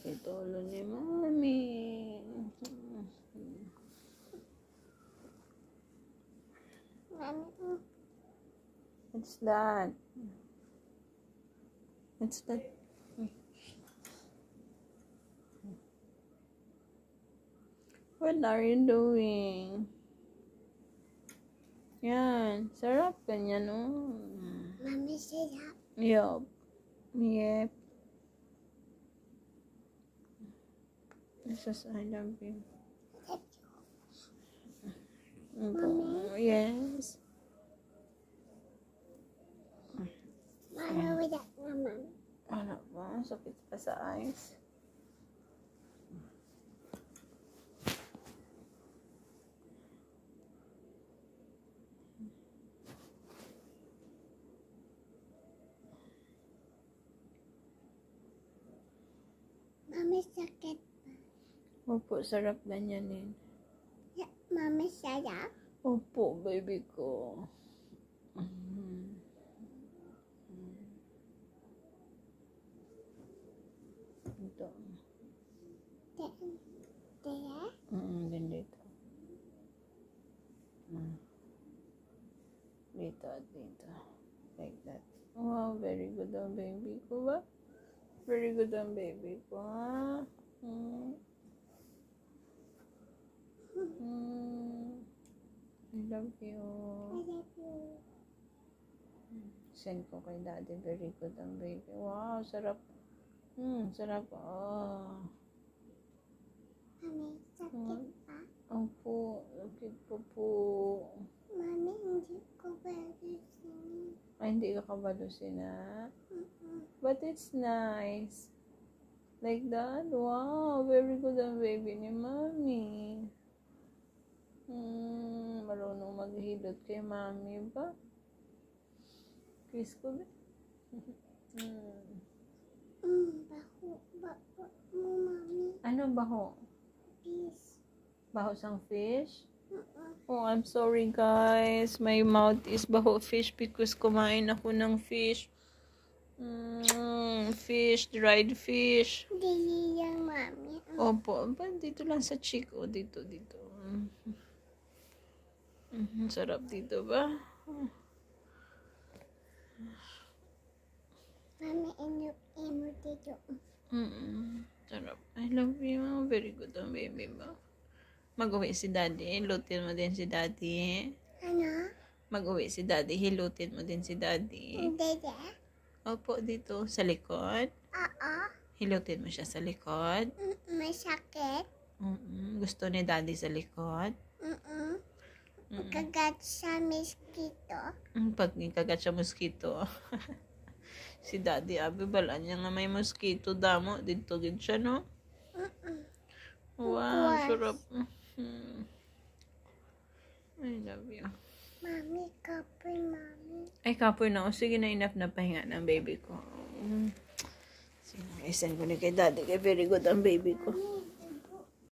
Ito ulo ni Mami. Mami. What's that? What's that? What are you doing? Yan. Sarap ganyan, oh. Mami, sarap. Yup. Yep. This is I love you. Mami? Yes. Mami, wala naman. Ano ba? Sakit pa sa eyes. Mami, sakit pa. Opo, sarap ganyanin. Mami, sarap. Opo, baby ko. Ito. Tia? Din dito. Dito at dito. Like that. Wow, very good ang baby ko ba? Very good ang baby ko, ha? I love you. I love you. Send ko kay daddy. Very good ang baby. Wow, sarap. Sarap. Oh. Mami, sakit pa. Opo, sakit po po. Mami, hindi ko balusin. Ay, hindi ka kabalusin, ha? But it's nice. Like that? Wow, very good ang baby ni Mami. Marunong maghilot kay Mami ba? Kiss ko ba? Baho mo, Mami. Ano baho? Please. Baho sang fish? Oh, I'm sorry guys. My mouth is baho fish because kumain ako ng fish. Fish, dried fish. Dili yan, Mami. Opo, ba dito lang sa cheek. O, dito. Sarap dito ba? Mami, ino dito. Sarap. I love you. Very good ang baby ba? Mag-uwi si daddy. Hilutin mo din si daddy. Ano? Mag-uwi si daddy. Hilutin mo din si daddy. Dede? Opo, dito. Sa likod. Oo. Hilutin mo siya sa likod. Masakit? Gusto ni daddy sa likod. Kagat sa mosquito. Pag kagat siya mosquito. Si daddy, abi balaan niya nga may mosquito damo. Dito gid siya, no? Wow, sarap. I love you. Mami, kapoy, Mami. Ay, kapoy na. O, sige na, enough na pahinga ng baby ko. Sige na, isend ko na kay daddy. Kay very good ang baby ko.